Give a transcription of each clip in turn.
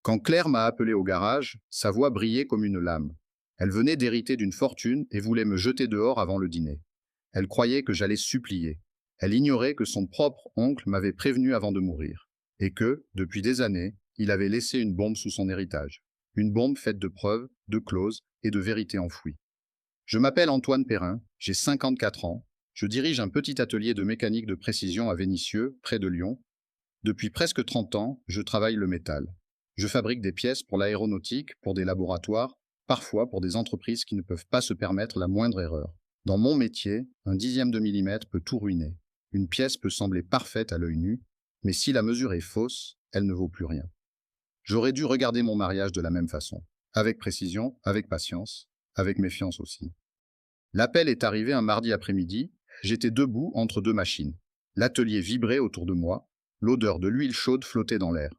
Quand Claire m'a appelé au garage, sa voix brillait comme une lame. Elle venait d'hériter d'une fortune et voulait me jeter dehors avant le dîner. Elle croyait que j'allais supplier. Elle ignorait que son propre oncle m'avait prévenu avant de mourir. Et que, depuis des années, il avait laissé une bombe sous son héritage. Une bombe faite de preuves, de clauses et de vérités enfouies. Je m'appelle Antoine Perrin, j'ai 54 ans. Je dirige un petit atelier de mécanique de précision à Vénissieux, près de Lyon. Depuis presque 30 ans, je travaille le métal. Je fabrique des pièces pour l'aéronautique, pour des laboratoires, parfois pour des entreprises qui ne peuvent pas se permettre la moindre erreur. Dans mon métier, un dixième de millimètre peut tout ruiner. Une pièce peut sembler parfaite à l'œil nu, mais si la mesure est fausse, elle ne vaut plus rien. J'aurais dû regarder mon mariage de la même façon, avec précision, avec patience, avec méfiance aussi. L'appel est arrivé un mardi après-midi, j'étais debout entre deux machines. L'atelier vibrait autour de moi, l'odeur de l'huile chaude flottait dans l'air.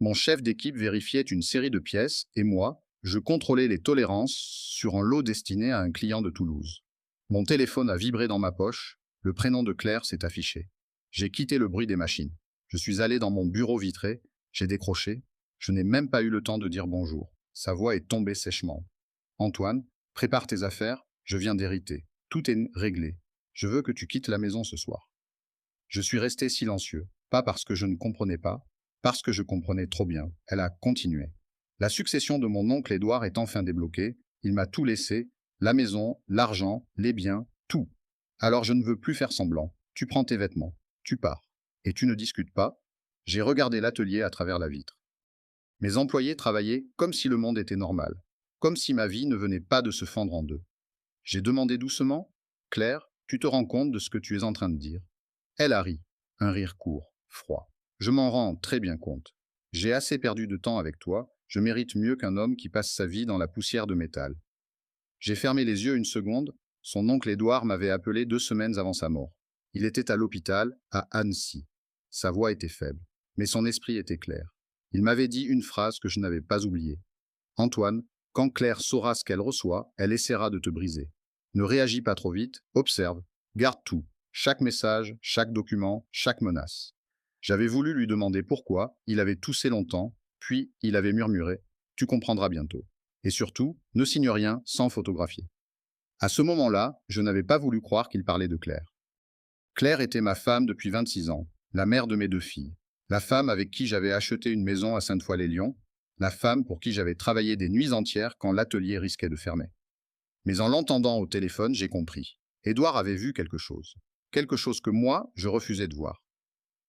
Mon chef d'équipe vérifiait une série de pièces et moi, je contrôlais les tolérances sur un lot destiné à un client de Toulouse. Mon téléphone a vibré dans ma poche, le prénom de Claire s'est affiché. J'ai quitté le bruit des machines. Je suis allé dans mon bureau vitré, j'ai décroché, je n'ai même pas eu le temps de dire bonjour. Sa voix est tombée sèchement. Antoine, prépare tes affaires, je viens d'hériter. Tout est réglé. Je veux que tu quittes la maison ce soir. Je suis resté silencieux, pas parce que je ne comprenais pas, parce que je comprenais trop bien. Elle a continué. La succession de mon oncle Édouard est enfin débloquée. Il m'a tout laissé, la maison, l'argent, les biens, tout. Alors je ne veux plus faire semblant. Tu prends tes vêtements, tu pars. Et tu ne discutes pas. J'ai regardé l'atelier à travers la vitre. Mes employés travaillaient comme si le monde était normal, comme si ma vie ne venait pas de se fendre en deux. J'ai demandé doucement, Claire, tu te rends compte de ce que tu es en train de dire? Elle a ri, un rire court, froid. Je m'en rends très bien compte. J'ai assez perdu de temps avec toi, je mérite mieux qu'un homme qui passe sa vie dans la poussière de métal. J'ai fermé les yeux une seconde, son oncle Édouard m'avait appelé 2 semaines avant sa mort. Il était à l'hôpital, à Annecy. Sa voix était faible, mais son esprit était clair. Il m'avait dit une phrase que je n'avais pas oubliée. Antoine, quand Claire saura ce qu'elle reçoit, elle essaiera de te briser. Ne réagis pas trop vite, observe, garde tout, chaque message, chaque document, chaque menace. J'avais voulu lui demander pourquoi, il avait toussé longtemps, puis il avait murmuré, tu comprendras bientôt. Et surtout, ne signe rien sans photographier. À ce moment-là, je n'avais pas voulu croire qu'il parlait de Claire. Claire était ma femme depuis 26 ans, la mère de mes 2 filles, la femme avec qui j'avais acheté une maison à Sainte-Foy-les-Lyons, la femme pour qui j'avais travaillé des nuits entières quand l'atelier risquait de fermer. Mais en l'entendant au téléphone, j'ai compris. Édouard avait vu quelque chose. Quelque chose que moi, je refusais de voir.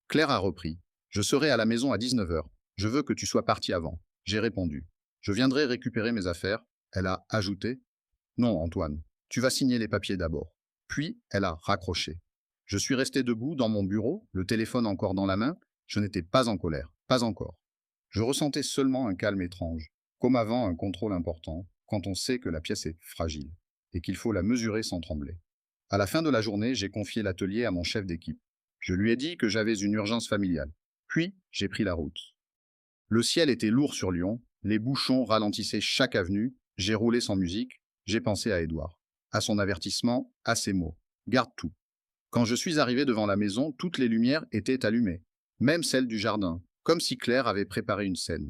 Claire a repris. Je serai à la maison à 19 heures. Je veux que tu sois parti avant. J'ai répondu. Je viendrai récupérer mes affaires. Elle a ajouté. Non, Antoine, tu vas signer les papiers d'abord. Puis, elle a raccroché. Je suis resté debout dans mon bureau, le téléphone encore dans la main. Je n'étais pas en colère, pas encore. Je ressentais seulement un calme étrange, comme avant un contrôle important, quand on sait que la pièce est fragile et qu'il faut la mesurer sans trembler. À la fin de la journée, j'ai confié l'atelier à mon chef d'équipe. Je lui ai dit que j'avais une urgence familiale. Puis, j'ai pris la route. Le ciel était lourd sur Lyon, les bouchons ralentissaient chaque avenue, j'ai roulé sans musique, j'ai pensé à Édouard, à son avertissement, à ses mots. Garde tout. Quand je suis arrivé devant la maison, toutes les lumières étaient allumées, même celle du jardin, comme si Claire avait préparé une scène.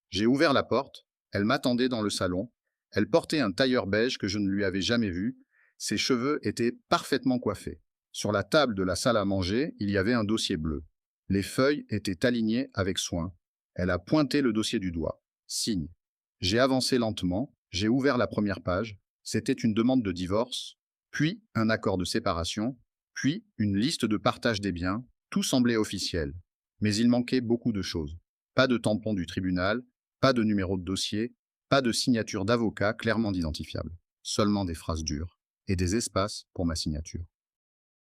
J'ai ouvert la porte, elle m'attendait dans le salon, elle portait un tailleur beige que je ne lui avais jamais vu, ses cheveux étaient parfaitement coiffés. Sur la table de la salle à manger, il y avait un dossier bleu. Les feuilles étaient alignées avec soin. Elle a pointé le dossier du doigt. Signe. J'ai avancé lentement, j'ai ouvert la première page, c'était une demande de divorce, puis un accord de séparation, puis une liste de partage des biens, tout semblait officiel. Mais il manquait beaucoup de choses. Pas de tampon du tribunal, pas de numéro de dossier, pas de signature d'avocat clairement identifiable. Seulement des phrases dures et des espaces pour ma signature.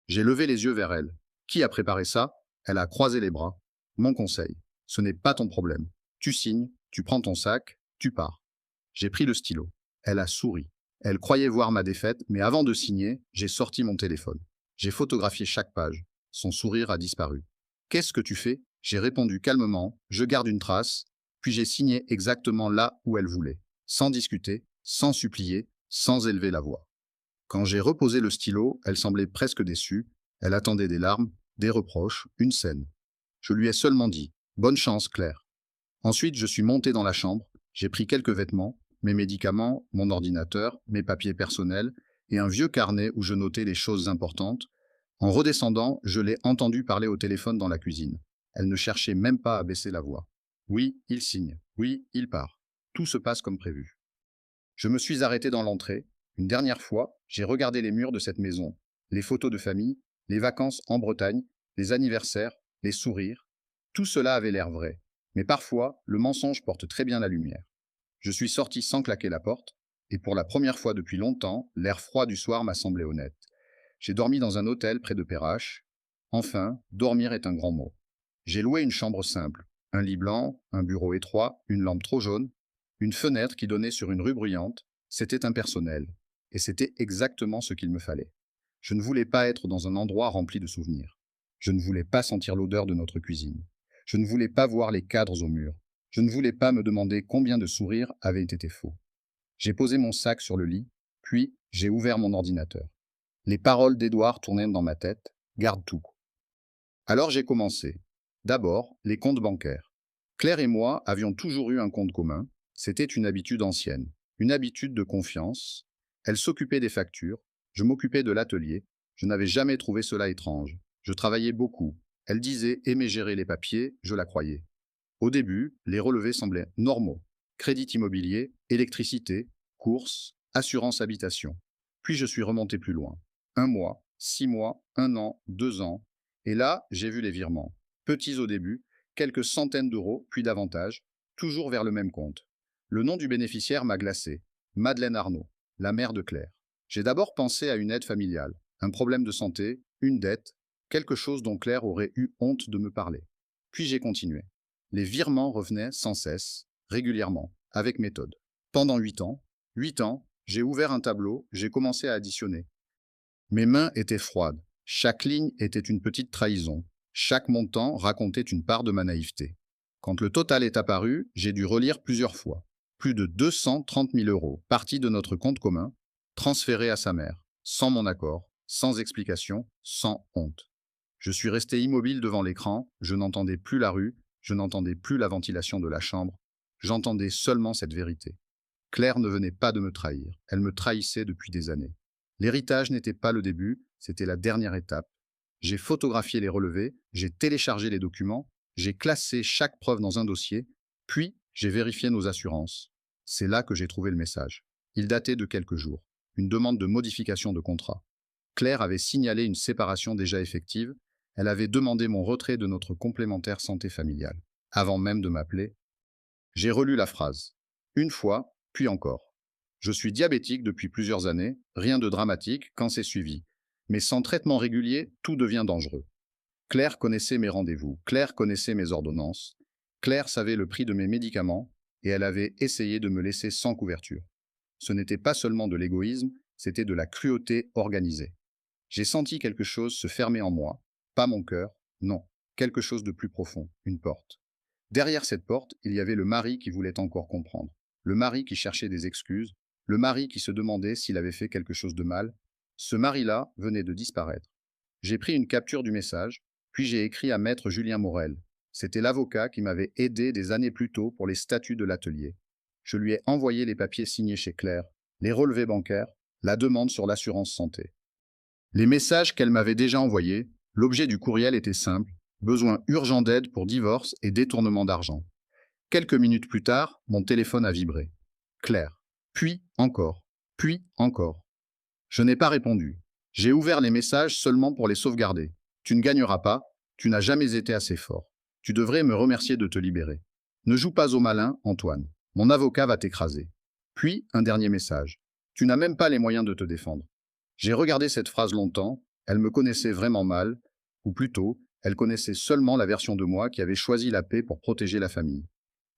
J'ai levé les yeux vers elle. Qui a préparé ça? Elle a croisé les bras. Mon conseil, ce n'est pas ton problème. Tu signes, tu prends ton sac, tu pars. J'ai pris le stylo. Elle a souri. Elle croyait voir ma défaite, mais avant de signer, j'ai sorti mon téléphone. J'ai photographié chaque page. Son sourire a disparu. Qu'est-ce que tu fais? J'ai répondu calmement, je garde une trace, puis j'ai signé exactement là où elle voulait, sans discuter, sans supplier, sans élever la voix. Quand j'ai reposé le stylo, elle semblait presque déçue, elle attendait des larmes, des reproches, une scène. Je lui ai seulement dit « Bonne chance, Claire ». Ensuite, je suis monté dans la chambre, j'ai pris quelques vêtements, mes médicaments, mon ordinateur, mes papiers personnels et un vieux carnet où je notais les choses importantes. En redescendant, je l'ai entendu parler au téléphone dans la cuisine. Elle ne cherchait même pas à baisser la voix. Oui, il signe. Oui, il part. Tout se passe comme prévu. Je me suis arrêté dans l'entrée. Une dernière fois, j'ai regardé les murs de cette maison, les photos de famille, les vacances en Bretagne, les anniversaires, les sourires. Tout cela avait l'air vrai. Mais parfois, le mensonge porte très bien la lumière. Je suis sorti sans claquer la porte, et pour la première fois depuis longtemps, l'air froid du soir m'a semblé honnête. J'ai dormi dans un hôtel près de Perrache. Enfin, dormir est un grand mot. J'ai loué une chambre simple, un lit blanc, un bureau étroit, une lampe trop jaune, une fenêtre qui donnait sur une rue bruyante. C'était impersonnel, et c'était exactement ce qu'il me fallait. Je ne voulais pas être dans un endroit rempli de souvenirs. Je ne voulais pas sentir l'odeur de notre cuisine. Je ne voulais pas voir les cadres au mur. Je ne voulais pas me demander combien de sourires avaient été faux. J'ai posé mon sac sur le lit, puis j'ai ouvert mon ordinateur. Les paroles d'Édouard tournaient dans ma tête. Garde tout. Alors j'ai commencé. D'abord, les comptes bancaires. Claire et moi avions toujours eu un compte commun. C'était une habitude ancienne, une habitude de confiance. Elle s'occupait des factures, je m'occupais de l'atelier. Je n'avais jamais trouvé cela étrange. Je travaillais beaucoup. Elle disait aimer gérer les papiers, je la croyais. Au début, les relevés semblaient normaux. Crédit immobilier, électricité, courses, assurance habitation. Puis je suis remonté plus loin. 1 mois, 6 mois, 1 an, 2 ans. Et là, j'ai vu les virements. Petits au début, quelques centaines d'euros, puis davantage, toujours vers le même compte. Le nom du bénéficiaire m'a glacé. Madeleine Arnaud, la mère de Claire. J'ai d'abord pensé à une aide familiale, un problème de santé, une dette, quelque chose dont Claire aurait eu honte de me parler. Puis j'ai continué. Les virements revenaient sans cesse, régulièrement, avec méthode. Pendant 8 ans, 8 ans, j'ai ouvert un tableau, j'ai commencé à additionner. Mes mains étaient froides. Chaque ligne était une petite trahison. Chaque montant racontait une part de ma naïveté. Quand le total est apparu, j'ai dû relire plusieurs fois. Plus de 230 000 euros partis de notre compte commun, transférés à sa mère, sans mon accord, sans explication, sans honte. Je suis resté immobile devant l'écran, je n'entendais plus la rue, je n'entendais plus la ventilation de la chambre, j'entendais seulement cette vérité. Claire ne venait pas de me trahir, elle me trahissait depuis des années. L'héritage n'était pas le début, c'était la dernière étape. J'ai photographié les relevés, j'ai téléchargé les documents, j'ai classé chaque preuve dans un dossier, puis j'ai vérifié nos assurances. C'est là que j'ai trouvé le message. Il datait de quelques jours. Une demande de modification de contrat. Claire avait signalé une séparation déjà effective. Elle avait demandé mon retrait de notre complémentaire santé familiale. Avant même de m'appeler, j'ai relu la phrase. Une fois, puis encore. Je suis diabétique depuis plusieurs années, rien de dramatique quand c'est suivi. Mais sans traitement régulier, tout devient dangereux. Claire connaissait mes rendez-vous, Claire connaissait mes ordonnances, Claire savait le prix de mes médicaments, et elle avait essayé de me laisser sans couverture. Ce n'était pas seulement de l'égoïsme, c'était de la cruauté organisée. J'ai senti quelque chose se fermer en moi, pas mon cœur, non, quelque chose de plus profond, une porte. Derrière cette porte, il y avait le mari qui voulait encore comprendre, le mari qui cherchait des excuses, le mari qui se demandait s'il avait fait quelque chose de mal. Ce mari-là venait de disparaître. J'ai pris une capture du message, puis j'ai écrit à maître Julien Morel. C'était l'avocat qui m'avait aidé des années plus tôt pour les statuts de l'atelier. Je lui ai envoyé les papiers signés chez Claire, les relevés bancaires, la demande sur l'assurance santé. Les messages qu'elle m'avait déjà envoyés, l'objet du courriel était simple, besoin urgent d'aide pour divorce et détournement d'argent. Quelques minutes plus tard, mon téléphone a vibré. Claire. Puis encore. Puis encore. Je n'ai pas répondu. J'ai ouvert les messages seulement pour les sauvegarder. Tu ne gagneras pas, tu n'as jamais été assez fort. Tu devrais me remercier de te libérer. Ne joue pas au malin, Antoine. Mon avocat va t'écraser. Puis, un dernier message. Tu n'as même pas les moyens de te défendre. J'ai regardé cette phrase longtemps, elle me connaissait vraiment mal, ou plutôt, elle connaissait seulement la version de moi qui avait choisi la paix pour protéger la famille.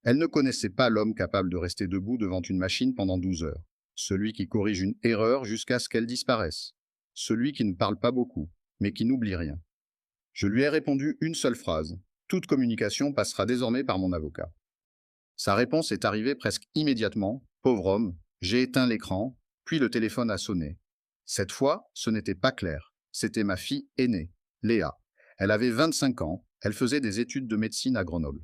Elle ne connaissait pas l'homme capable de rester debout devant une machine pendant 12 heures, celui qui corrige une erreur jusqu'à ce qu'elle disparaisse, celui qui ne parle pas beaucoup, mais qui n'oublie rien. Je lui ai répondu une seule phrase. Toute communication passera désormais par mon avocat. Sa réponse est arrivée presque immédiatement. Pauvre homme, j'ai éteint l'écran, puis le téléphone a sonné. Cette fois, ce n'était pas Claire, c'était ma fille aînée, Léa. Elle avait 25 ans, elle faisait des études de médecine à Grenoble.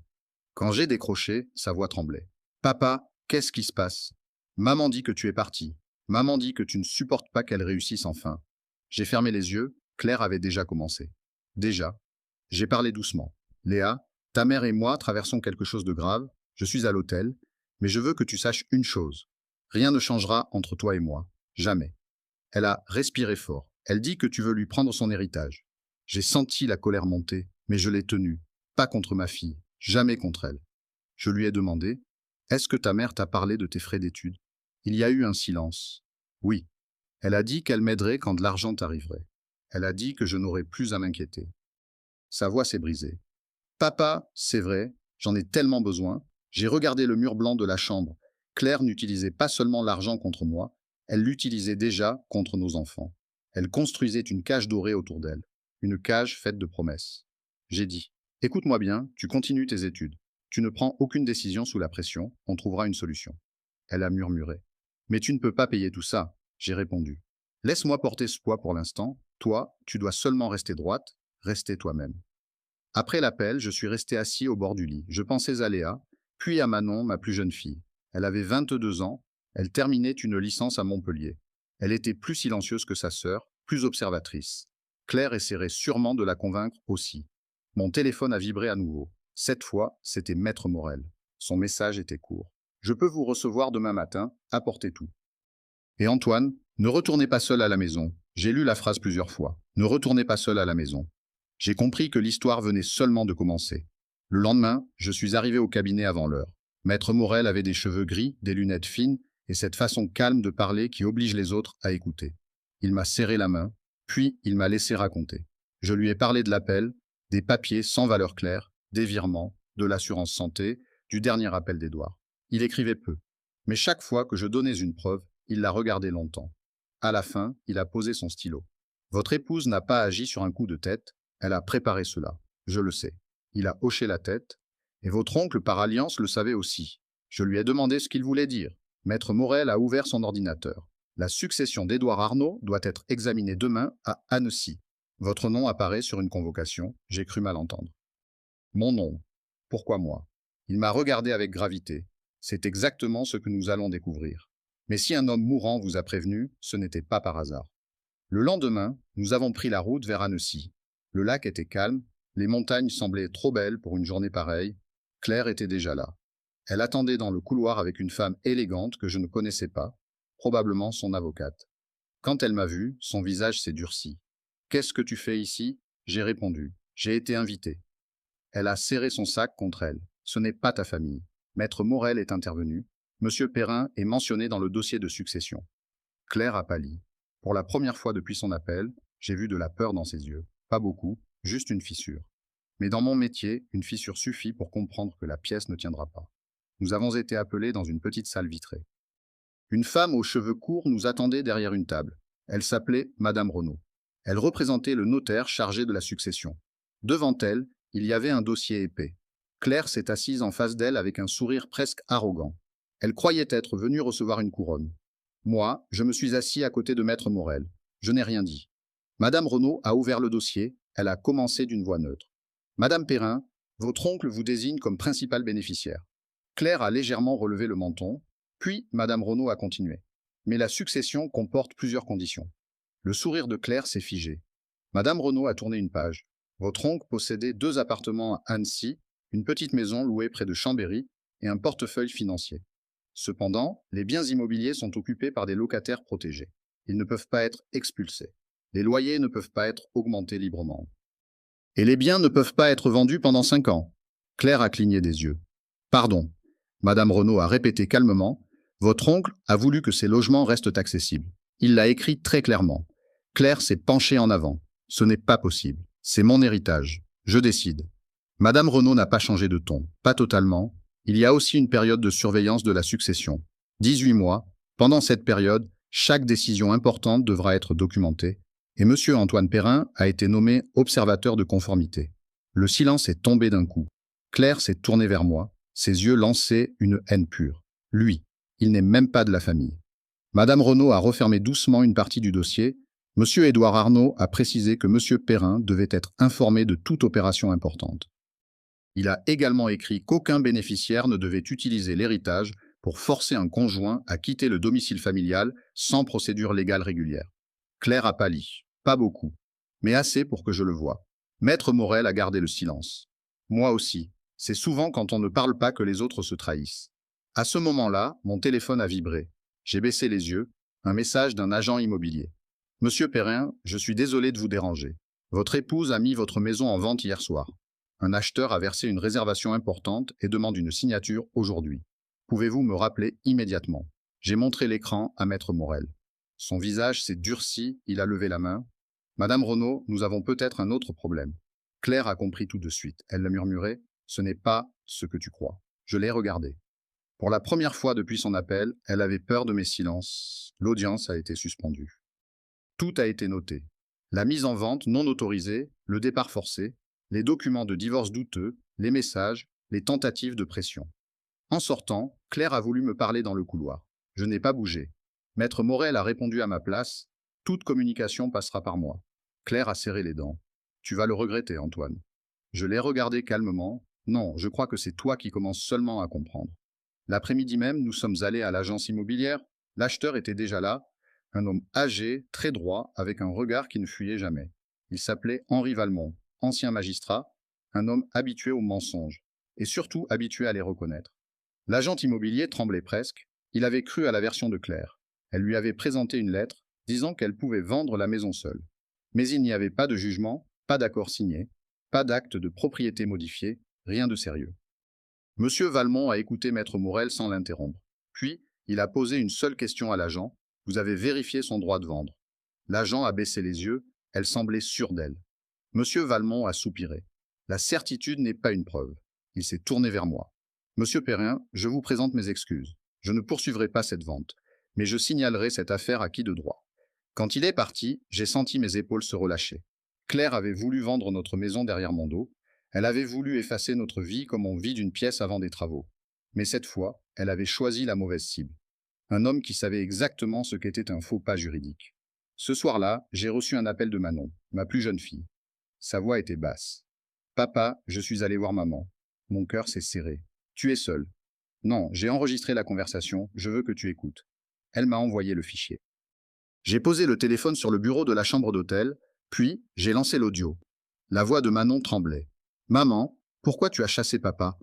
Quand j'ai décroché, sa voix tremblait. Papa, qu'est-ce qui se passe? Maman dit que tu es parti. Maman dit que tu ne supportes pas qu'elle réussisse enfin. J'ai fermé les yeux, Claire avait déjà commencé. Déjà. J'ai parlé doucement. Léa, ta mère et moi traversons quelque chose de grave, je suis à l'hôtel, mais je veux que tu saches une chose. Rien ne changera entre toi et moi. Jamais. Elle a respiré fort. Elle dit que tu veux lui prendre son héritage. J'ai senti la colère monter, mais je l'ai tenue. Pas contre ma fille, jamais contre elle. Je lui ai demandé, est-ce que ta mère t'a parlé de tes frais d'études? Il y a eu un silence. Oui. Elle a dit qu'elle m'aiderait quand de l'argent arriverait. Elle a dit que je n'aurais plus à m'inquiéter. Sa voix s'est brisée. Papa, c'est vrai, j'en ai tellement besoin. J'ai regardé le mur blanc de la chambre. Claire n'utilisait pas seulement l'argent contre moi, elle l'utilisait déjà contre nos enfants. Elle construisait une cage dorée autour d'elle, une cage faite de promesses. J'ai dit, écoute-moi bien, tu continues tes études. Tu ne prends aucune décision sous la pression, on trouvera une solution. Elle a murmuré. Mais tu ne peux pas payer tout ça, j'ai répondu. Laisse-moi porter ce poids pour l'instant, toi, tu dois seulement rester droite, rester toi-même. Après l'appel, je suis resté assis au bord du lit. Je pensais à Léa, puis à Manon, ma plus jeune fille. Elle avait 22 ans, elle terminait une licence à Montpellier. Elle était plus silencieuse que sa sœur, plus observatrice. Claire essaierait sûrement de la convaincre aussi. Mon téléphone a vibré à nouveau. Cette fois, c'était Maître Morel. Son message était court. Je peux vous recevoir demain matin, apportez tout. Et Antoine, ne retournez pas seul à la maison. J'ai lu la phrase plusieurs fois. Ne retournez pas seul à la maison. J'ai compris que l'histoire venait seulement de commencer. Le lendemain, je suis arrivé au cabinet avant l'heure. Maître Morel avait des cheveux gris, des lunettes fines et cette façon calme de parler qui oblige les autres à écouter. Il m'a serré la main, puis il m'a laissé raconter. Je lui ai parlé de l'appel, des papiers sans valeur claire, des virements, de l'assurance santé, du dernier appel d'Édouard. Il écrivait peu. Mais chaque fois que je donnais une preuve, il la regardait longtemps. À la fin, il a posé son stylo. Votre épouse n'a pas agi sur un coup de tête, elle a préparé cela, je le sais. Il a hoché la tête, et votre oncle par alliance le savait aussi. Je lui ai demandé ce qu'il voulait dire. Maître Morel a ouvert son ordinateur. La succession d'Édouard Arnaud doit être examinée demain à Annecy. Votre nom apparaît sur une convocation, j'ai cru mal entendre. Mon nom. Pourquoi moi? Il m'a regardé avec gravité. C'est exactement ce que nous allons découvrir. Mais si un homme mourant vous a prévenu, ce n'était pas par hasard. Le lendemain, nous avons pris la route vers Annecy. Le lac était calme, les montagnes semblaient trop belles pour une journée pareille. Claire était déjà là. Elle attendait dans le couloir avec une femme élégante que je ne connaissais pas, probablement son avocate. Quand elle m'a vu, son visage s'est durci. « Qu'est-ce que tu fais ici ?» J'ai répondu. « J'ai été invité. » Elle a serré son sac contre elle. « Ce n'est pas ta famille. » Maître Morel est intervenu. Monsieur Perrin est mentionné dans le dossier de succession. Claire a pâli. Pour la première fois depuis son appel, j'ai vu de la peur dans ses yeux. Pas beaucoup, juste une fissure. Mais dans mon métier, une fissure suffit pour comprendre que la pièce ne tiendra pas. Nous avons été appelés dans une petite salle vitrée. Une femme aux cheveux courts nous attendait derrière une table. Elle s'appelait Madame Renaud. Elle représentait le notaire chargé de la succession. Devant elle, il y avait un dossier épais. Claire s'est assise en face d'elle avec un sourire presque arrogant. Elle croyait être venue recevoir une couronne. Moi, je me suis assis à côté de Maître Morel. Je n'ai rien dit. Madame Renaud a ouvert le dossier. Elle a commencé d'une voix neutre. Madame Perrin, votre oncle vous désigne comme principal bénéficiaire. Claire a légèrement relevé le menton, puis Madame Renaud a continué. Mais la succession comporte plusieurs conditions. Le sourire de Claire s'est figé. Madame Renaud a tourné une page. Votre oncle possédait 2 appartements à Annecy, une petite maison louée près de Chambéry et un portefeuille financier. Cependant, les biens immobiliers sont occupés par des locataires protégés. Ils ne peuvent pas être expulsés. Les loyers ne peuvent pas être augmentés librement. Et les biens ne peuvent pas être vendus pendant 5 ans. Claire a cligné des yeux. Pardon. Madame Renaud a répété calmement. Votre oncle a voulu que ces logements restent accessibles. Il l'a écrit très clairement. Claire s'est penchée en avant. Ce n'est pas possible. C'est mon héritage. Je décide. Madame Renaud n'a pas changé de ton. Pas totalement. Il y a aussi une période de surveillance de la succession. 18 mois. Pendant cette période, chaque décision importante devra être documentée. Et monsieur Antoine Perrin a été nommé observateur de conformité. Le silence est tombé d'un coup. Claire s'est tournée vers moi. Ses yeux lançaient une haine pure. Lui, il n'est même pas de la famille. Madame Renaud a refermé doucement une partie du dossier. Monsieur Édouard Arnaud a précisé que monsieur Perrin devait être informé de toute opération importante. Il a également écrit qu'aucun bénéficiaire ne devait utiliser l'héritage pour forcer un conjoint à quitter le domicile familial sans procédure légale régulière. Claire a pâli. Pas beaucoup, mais assez pour que je le voie. Maître Morel a gardé le silence. Moi aussi. C'est souvent quand on ne parle pas que les autres se trahissent. À ce moment-là, mon téléphone a vibré. J'ai baissé les yeux. Un message d'un agent immobilier. Monsieur Perrin, je suis désolé de vous déranger. Votre épouse a mis votre maison en vente hier soir. Un acheteur a versé une réservation importante et demande une signature aujourd'hui. Pouvez-vous me rappeler immédiatement? J'ai montré l'écran à Maître Morel. Son visage s'est durci, il a levé la main. Madame Renaud, nous avons peut-être un autre problème. Claire a compris tout de suite. Elle l'a murmuré. Ce n'est pas ce que tu crois. Je l'ai regardé. Pour la première fois depuis son appel, elle avait peur de mes silences. L'audience a été suspendue. Tout a été noté. La mise en vente non autorisée, le départ forcé, les documents de divorce douteux, les messages, les tentatives de pression. En sortant, Claire a voulu me parler dans le couloir. Je n'ai pas bougé. Maître Morel a répondu à ma place. Toute communication passera par moi. Claire a serré les dents. Tu vas le regretter, Antoine. Je l'ai regardé calmement. Non, je crois que c'est toi qui commences seulement à comprendre. L'après-midi même, nous sommes allés à l'agence immobilière. L'acheteur était déjà là. Un homme âgé, très droit, avec un regard qui ne fuyait jamais. Il s'appelait Henri Valmont, ancien magistrat, un homme habitué aux mensonges, et surtout habitué à les reconnaître. L'agent immobilier tremblait presque. Il avait cru à la version de Claire. Elle lui avait présenté une lettre disant qu'elle pouvait vendre la maison seule. Mais il n'y avait pas de jugement, pas d'accord signé, pas d'acte de propriété modifié, rien de sérieux. Monsieur Valmont a écouté Maître Morel sans l'interrompre. Puis, il a posé une seule question à l'agent. Vous avez vérifié son droit de vendre. L'agent a baissé les yeux. Elle semblait sûre d'elle. Monsieur Valmont a soupiré. La certitude n'est pas une preuve. Il s'est tourné vers moi. Monsieur Perrin, je vous présente mes excuses. Je ne poursuivrai pas cette vente, mais je signalerai cette affaire à qui de droit. Quand il est parti, j'ai senti mes épaules se relâcher. Claire avait voulu vendre notre maison derrière mon dos. Elle avait voulu effacer notre vie comme on vide une pièce avant des travaux. Mais cette fois, elle avait choisi la mauvaise cible. Un homme qui savait exactement ce qu'était un faux pas juridique. Ce soir-là, j'ai reçu un appel de Manon, ma plus jeune fille. Sa voix était basse. Papa, je suis allé voir maman. Mon cœur s'est serré. Tu es seul. Non, j'ai enregistré la conversation, je veux que tu écoutes. Elle m'a envoyé le fichier. J'ai posé le téléphone sur le bureau de la chambre d'hôtel, puis j'ai lancé l'audio. La voix de Manon tremblait. Maman, pourquoi tu as chassé papa?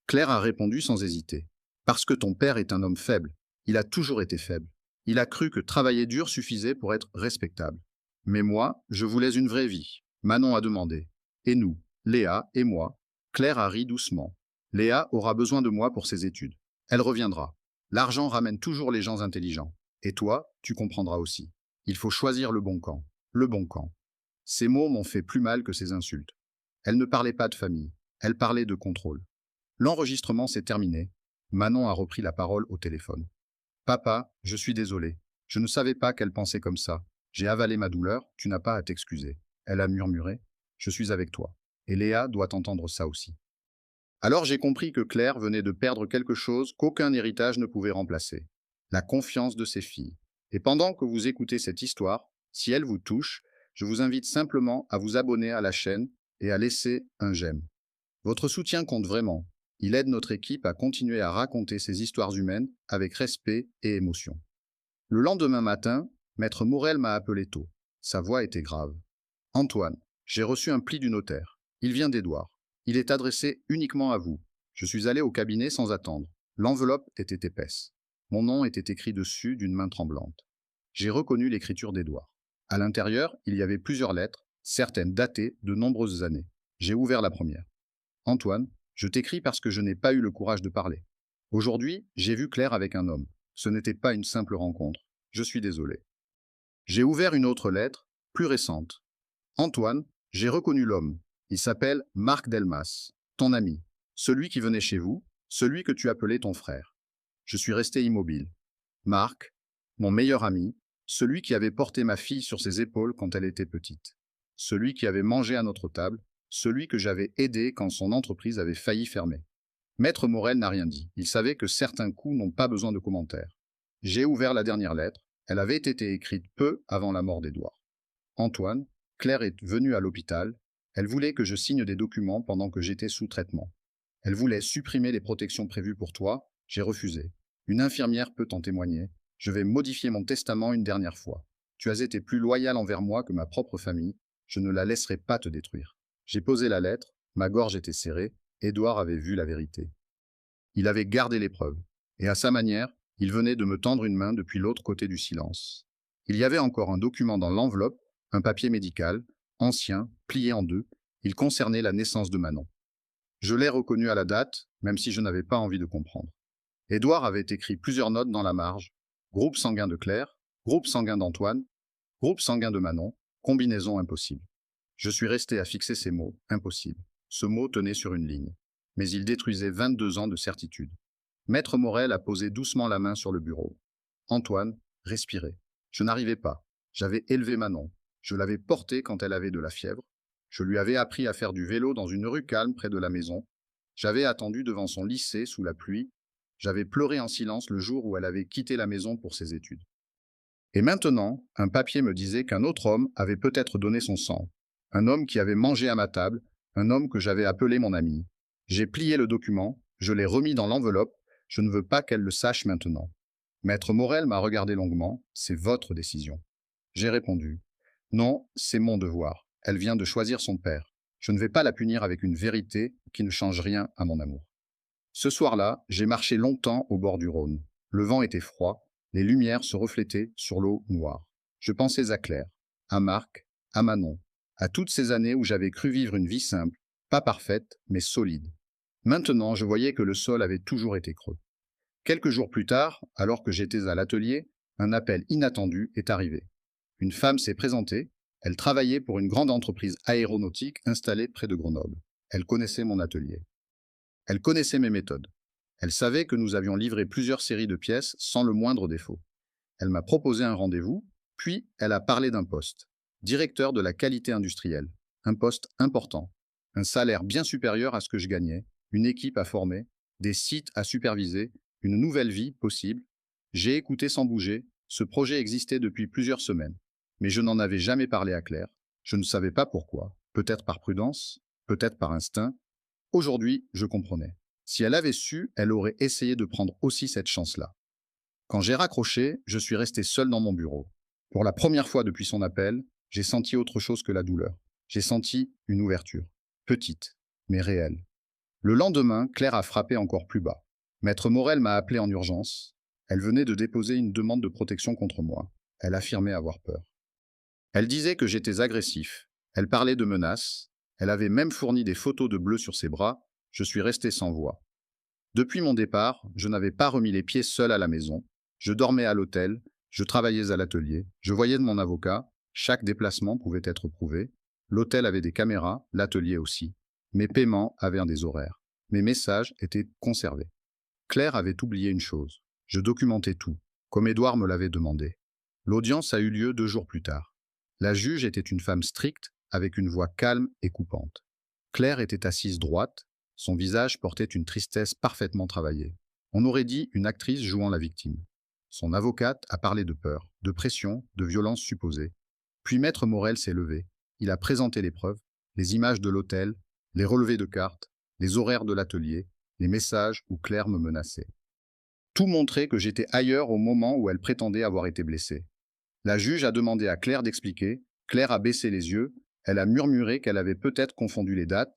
Claire a répondu sans hésiter. Parce que ton père est un homme faible. Il a toujours été faible. Il a cru que travailler dur suffisait pour être respectable. Mais moi, je voulais une vraie vie. Manon a demandé. Et nous, Léa et moi? Claire a ri doucement. Léa aura besoin de moi pour ses études. Elle reviendra. L'argent ramène toujours les gens intelligents. Et toi, tu comprendras aussi. Il faut choisir le bon camp. Le bon camp. Ces mots m'ont fait plus mal que ces insultes. Elle ne parlait pas de famille. Elle parlait de contrôle. L'enregistrement s'est terminé. Manon a repris la parole au téléphone. Papa, je suis désolé. Je ne savais pas qu'elle pensait comme ça. J'ai avalé ma douleur, tu n'as pas à t'excuser. Elle a murmuré. Je suis avec toi. Et Léa doit entendre ça aussi. Alors j'ai compris que Claire venait de perdre quelque chose qu'aucun héritage ne pouvait remplacer. La confiance de ses filles. Et pendant que vous écoutez cette histoire, si elle vous touche, je vous invite simplement à vous abonner à la chaîne et à laisser un j'aime. Votre soutien compte vraiment. Il aide notre équipe à continuer à raconter ces histoires humaines avec respect et émotion. Le lendemain matin, Maître Morel m'a appelé tôt. Sa voix était grave. Antoine, j'ai reçu un pli du notaire. Il vient d'Édouard. Il est adressé uniquement à vous. Je suis allé au cabinet sans attendre. L'enveloppe était épaisse. Mon nom était écrit dessus d'une main tremblante. J'ai reconnu l'écriture d'Édouard. À l'intérieur, il y avait plusieurs lettres, certaines datées de nombreuses années. J'ai ouvert la première. Antoine, je t'écris parce que je n'ai pas eu le courage de parler. Aujourd'hui, j'ai vu Claire avec un homme. Ce n'était pas une simple rencontre. Je suis désolé. J'ai ouvert une autre lettre, plus récente. Antoine, j'ai reconnu l'homme. Il s'appelle Marc Delmas, ton ami, celui qui venait chez vous, celui que tu appelais ton frère. Je suis resté immobile. Marc, mon meilleur ami, celui qui avait porté ma fille sur ses épaules quand elle était petite, celui qui avait mangé à notre table, celui que j'avais aidé quand son entreprise avait failli fermer. Maître Morel n'a rien dit. Il savait que certains coups n'ont pas besoin de commentaires. J'ai ouvert la dernière lettre. Elle avait été écrite peu avant la mort d'Édouard. Antoine, Claire est venue à l'hôpital. Elle voulait que je signe des documents pendant que j'étais sous traitement. Elle voulait supprimer les protections prévues pour toi. J'ai refusé. Une infirmière peut en témoigner. Je vais modifier mon testament une dernière fois. Tu as été plus loyal envers moi que ma propre famille. Je ne la laisserai pas te détruire. J'ai posé la lettre. Ma gorge était serrée. Édouard avait vu la vérité. Il avait gardé l'épreuve. Et à sa manière, il venait de me tendre une main depuis l'autre côté du silence. Il y avait encore un document dans l'enveloppe, un papier médical, ancien, plié en deux. Il concernait la naissance de Manon. Je l'ai reconnu à la date, même si je n'avais pas envie de comprendre. Édouard avait écrit plusieurs notes dans la marge. Groupe sanguin de Claire, groupe sanguin d'Antoine, groupe sanguin de Manon, combinaison impossible. Je suis resté à fixer ces mots, impossible. Ce mot tenait sur une ligne. Mais il détruisait 22 ans de certitude. Maître Morel a posé doucement la main sur le bureau. Antoine, respirez. Je n'arrivais pas. J'avais élevé Manon. Je l'avais portée quand elle avait de la fièvre. Je lui avais appris à faire du vélo dans une rue calme près de la maison. J'avais attendu devant son lycée sous la pluie. J'avais pleuré en silence le jour où elle avait quitté la maison pour ses études. Et maintenant, un papier me disait qu'un autre homme avait peut-être donné son sang. Un homme qui avait mangé à ma table, un homme que j'avais appelé mon ami. J'ai plié le document, je l'ai remis dans l'enveloppe, je ne veux pas qu'elle le sache maintenant. Maître Morel m'a regardé longuement, c'est votre décision. J'ai répondu, non, c'est mon devoir. Elle vient de choisir son père. Je ne vais pas la punir avec une vérité qui ne change rien à mon amour. Ce soir-là, j'ai marché longtemps au bord du Rhône. Le vent était froid, les lumières se reflétaient sur l'eau noire. Je pensais à Claire, à Marc, à Manon, à toutes ces années où j'avais cru vivre une vie simple, pas parfaite, mais solide. Maintenant, je voyais que le sol avait toujours été creux. Quelques jours plus tard, alors que j'étais à l'atelier, un appel inattendu est arrivé. Une femme s'est présentée. Elle travaillait pour une grande entreprise aéronautique installée près de Grenoble. Elle connaissait mon atelier. Elle connaissait mes méthodes. Elle savait que nous avions livré plusieurs séries de pièces sans le moindre défaut. Elle m'a proposé un rendez-vous, puis elle a parlé d'un poste. Directeur de la qualité industrielle. Un poste important. Un salaire bien supérieur à ce que je gagnais, une équipe à former, des sites à superviser, une nouvelle vie possible. J'ai écouté sans bouger. Ce projet existait depuis plusieurs semaines. Mais je n'en avais jamais parlé à Claire. Je ne savais pas pourquoi. Peut-être par prudence, peut-être par instinct. Aujourd'hui, je comprenais. Si elle avait su, elle aurait essayé de prendre aussi cette chance-là. Quand j'ai raccroché, je suis resté seul dans mon bureau. Pour la première fois depuis son appel, j'ai senti autre chose que la douleur. J'ai senti une ouverture. Petite, mais réelle. Le lendemain, Claire a frappé encore plus bas. Maître Morel m'a appelé en urgence. Elle venait de déposer une demande de protection contre moi. Elle affirmait avoir peur. Elle disait que j'étais agressif. Elle parlait de menaces. Elle avait même fourni des photos de bleu sur ses bras. Je suis resté sans voix. Depuis mon départ, je n'avais pas remis les pieds seul à la maison. Je dormais à l'hôtel, je travaillais à l'atelier, je voyais de mon avocat. Chaque déplacement pouvait être prouvé. L'hôtel avait des caméras, l'atelier aussi. Mes paiements avaient des horaires. Mes messages étaient conservés. Claire avait oublié une chose. Je documentais tout, comme Édouard me l'avait demandé. L'audience a eu lieu 2 jours plus tard. La juge était une femme stricte, avec une voix calme et coupante. Claire était assise droite, son visage portait une tristesse parfaitement travaillée. On aurait dit une actrice jouant la victime. Son avocate a parlé de peur, de pression, de violence supposée. Puis Maître Morel s'est levé. Il a présenté les preuves, les images de l'hôtel, les relevés de cartes, les horaires de l'atelier, les messages où Claire me menaçait. Tout montrait que j'étais ailleurs au moment où elle prétendait avoir été blessée. La juge a demandé à Claire d'expliquer. Claire a baissé les yeux. Elle a murmuré qu'elle avait peut-être confondu les dates.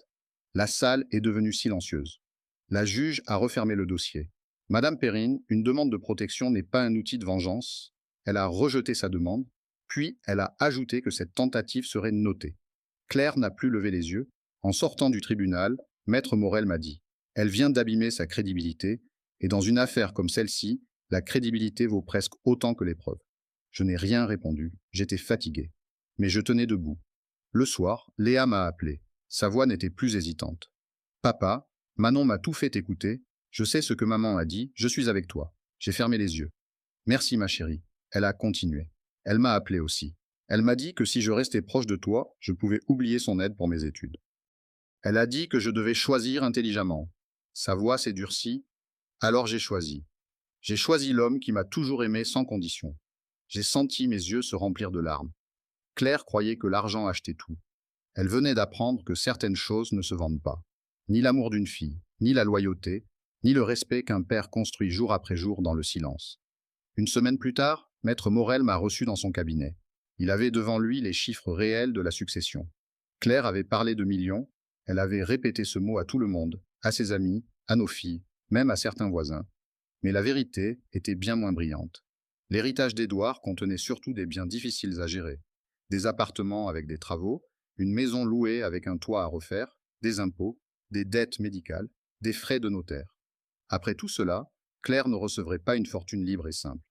La salle est devenue silencieuse. La juge a refermé le dossier. Madame Perrine, une demande de protection n'est pas un outil de vengeance. Elle a rejeté sa demande, puis elle a ajouté que cette tentative serait notée. Claire n'a plus levé les yeux. En sortant du tribunal, Maître Morel m'a dit « Elle vient d'abîmer sa crédibilité, et dans une affaire comme celle-ci, la crédibilité vaut presque autant que les preuves. » Je n'ai rien répondu, j'étais fatigué. Mais je tenais debout. Le soir, Léa m'a appelé. Sa voix n'était plus hésitante. « Papa, Manon m'a tout fait écouter. Je sais ce que maman a dit, je suis avec toi. » J'ai fermé les yeux. « Merci ma chérie. » Elle a continué. Elle m'a appelé aussi. Elle m'a dit que si je restais proche de toi, je pouvais oublier son aide pour mes études. Elle a dit que je devais choisir intelligemment. Sa voix s'est durcie. Alors j'ai choisi. J'ai choisi l'homme qui m'a toujours aimé sans condition. J'ai senti mes yeux se remplir de larmes. Claire croyait que l'argent achetait tout. Elle venait d'apprendre que certaines choses ne se vendent pas. Ni l'amour d'une fille, ni la loyauté, ni le respect qu'un père construit jour après jour dans le silence. Une semaine plus tard, Maître Morel m'a reçu dans son cabinet. Il avait devant lui les chiffres réels de la succession. Claire avait parlé de millions, elle avait répété ce mot à tout le monde, à ses amis, à nos filles, même à certains voisins. Mais la vérité était bien moins brillante. L'héritage d'Édouard contenait surtout des biens difficiles à gérer. Des appartements avec des travaux, une maison louée avec un toit à refaire, des impôts, des dettes médicales, des frais de notaire. Après tout cela, Claire ne recevrait pas une fortune libre et simple.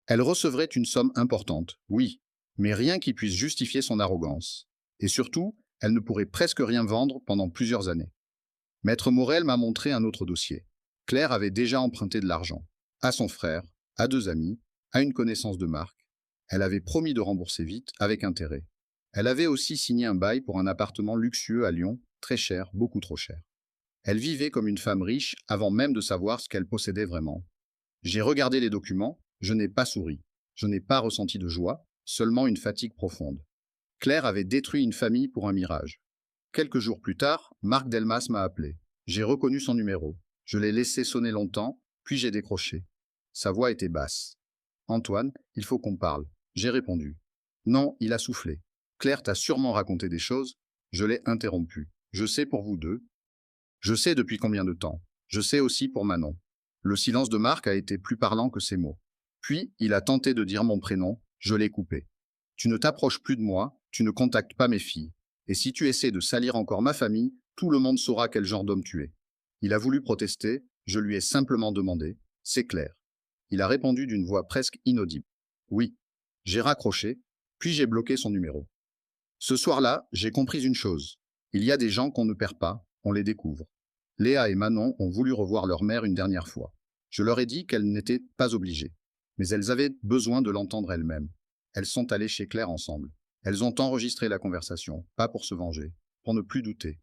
Elle recevrait une somme importante, oui, mais rien qui puisse justifier son arrogance. Et surtout, elle ne pourrait presque rien vendre pendant plusieurs années. Maître Morel m'a montré un autre dossier. Claire avait déjà emprunté de l'argent, à son frère, à 2 amis, à une connaissance de Marc. Elle avait promis de rembourser vite, avec intérêt. Elle avait aussi signé un bail pour un appartement luxueux à Lyon, très cher, beaucoup trop cher. Elle vivait comme une femme riche avant même de savoir ce qu'elle possédait vraiment. J'ai regardé les documents, je n'ai pas souri. Je n'ai pas ressenti de joie, seulement une fatigue profonde. Claire avait détruit une famille pour un mirage. Quelques jours plus tard, Marc Delmas m'a appelé. J'ai reconnu son numéro. Je l'ai laissé sonner longtemps, puis j'ai décroché. Sa voix était basse. Antoine, il faut qu'on parle. J'ai répondu. Non, il a soufflé. Claire t'a sûrement raconté des choses. Je l'ai interrompu. Je sais pour vous deux. Je sais depuis combien de temps. Je sais aussi pour Manon. Le silence de Marc a été plus parlant que ses mots. Puis, il a tenté de dire mon prénom. Je l'ai coupé. Tu ne t'approches plus de moi, tu ne contactes pas mes filles. Et si tu essaies de salir encore ma famille, tout le monde saura quel genre d'homme tu es. Il a voulu protester, je lui ai simplement demandé. C'est clair. Il a répondu d'une voix presque inaudible. Oui. J'ai raccroché, puis j'ai bloqué son numéro. Ce soir-là, j'ai compris une chose. Il y a des gens qu'on ne perd pas, on les découvre. Léa et Manon ont voulu revoir leur mère une dernière fois. Je leur ai dit qu'elles n'étaient pas obligées. Mais elles avaient besoin de l'entendre elles-mêmes. Elles sont allées chez Claire ensemble. Elles ont enregistré la conversation, pas pour se venger, pour ne plus douter.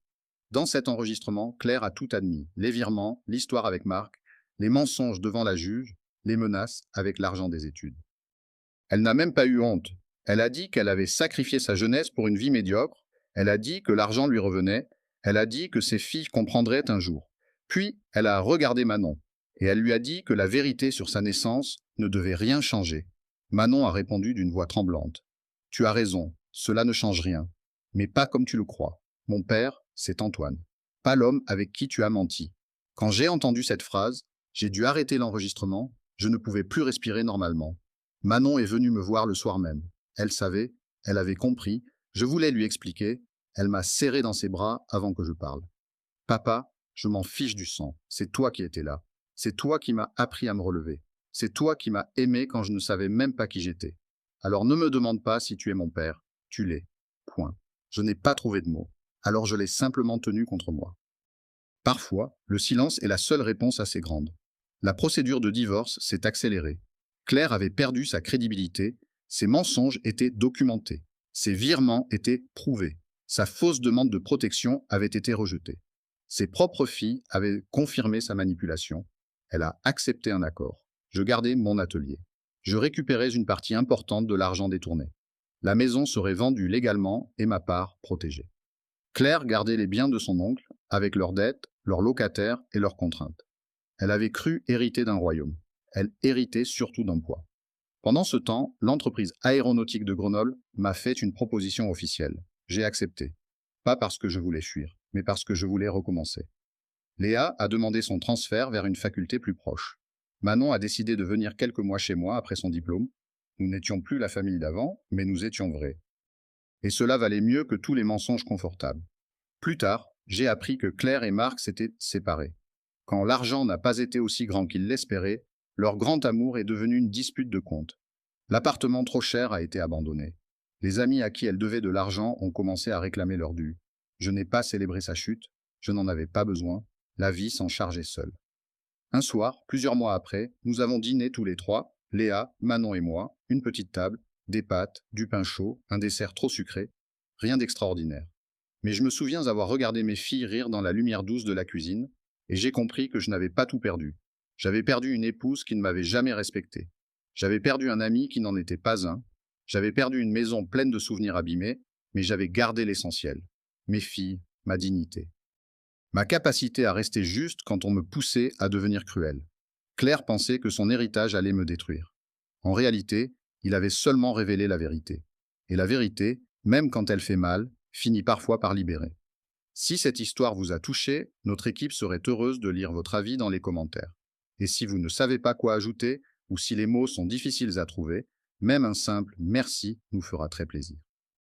Dans cet enregistrement, Claire a tout admis, les virements, l'histoire avec Marc, les mensonges devant la juge, les menaces avec l'argent des études. Elle n'a même pas eu honte. Elle a dit qu'elle avait sacrifié sa jeunesse pour une vie médiocre, elle a dit que l'argent lui revenait, elle a dit que ses filles comprendraient un jour. Puis, elle a regardé Manon, et elle lui a dit que la vérité sur sa naissance ne devait rien changer. Manon a répondu d'une voix tremblante. Tu as raison, cela ne change rien. Mais pas comme tu le crois. Mon père, c'est Antoine. Pas l'homme avec qui tu as menti. Quand j'ai entendu cette phrase, j'ai dû arrêter l'enregistrement, je ne pouvais plus respirer normalement. Manon est venue me voir le soir même. Elle savait, elle avait compris, je voulais lui expliquer, elle m'a serré dans ses bras avant que je parle. Papa, je m'en fiche du sang, c'est toi qui étais là. C'est toi qui m'as appris à me relever. C'est toi qui m'as aimé quand je ne savais même pas qui j'étais. Alors ne me demande pas si tu es mon père, tu l'es. Point. Je n'ai pas trouvé de mots, alors je l'ai simplement tenu contre moi. Parfois, le silence est la seule réponse assez grande. La procédure de divorce s'est accélérée. Claire avait perdu sa crédibilité, ses mensonges étaient documentés, ses virements étaient prouvés, sa fausse demande de protection avait été rejetée. Ses propres filles avaient confirmé sa manipulation. Elle a accepté un accord. Je gardais mon atelier. Je récupérais une partie importante de l'argent détourné. La maison serait vendue légalement et ma part protégée. Claire gardait les biens de son oncle, avec leurs dettes, leurs locataires et leurs contraintes. Elle avait cru hériter d'un royaume. Elle héritait surtout d'un poids. Pendant ce temps, l'entreprise aéronautique de Grenoble m'a fait une proposition officielle. J'ai accepté. Pas parce que je voulais fuir, mais parce que je voulais recommencer. Léa a demandé son transfert vers une faculté plus proche. Manon a décidé de venir quelques mois chez moi après son diplôme. Nous n'étions plus la famille d'avant, mais nous étions vrais. Et cela valait mieux que tous les mensonges confortables. Plus tard, j'ai appris que Claire et Marc s'étaient séparés. Quand l'argent n'a pas été aussi grand qu'ils l'espéraient, leur grand amour est devenu une dispute de compte. L'appartement trop cher a été abandonné. Les amis à qui elle devait de l'argent ont commencé à réclamer leur dû. Je n'ai pas célébré sa chute, je n'en avais pas besoin, la vie s'en chargeait seule. Un soir, plusieurs mois après, nous avons dîné tous les trois, Léa, Manon et moi, une petite table, des pâtes, du pain chaud, un dessert trop sucré, rien d'extraordinaire. Mais je me souviens avoir regardé mes filles rire dans la lumière douce de la cuisine, et j'ai compris que je n'avais pas tout perdu. J'avais perdu une épouse qui ne m'avait jamais respecté. J'avais perdu un ami qui n'en était pas un. J'avais perdu une maison pleine de souvenirs abîmés, mais j'avais gardé l'essentiel. Mes filles, ma dignité. Ma capacité à rester juste quand on me poussait à devenir cruel. Claire pensait que son héritage allait me détruire. En réalité, il avait seulement révélé la vérité. Et la vérité, même quand elle fait mal, finit parfois par libérer. Si cette histoire vous a touché, notre équipe serait heureuse de lire votre avis dans les commentaires. Et si vous ne savez pas quoi ajouter, ou si les mots sont difficiles à trouver, même un simple merci nous fera très plaisir.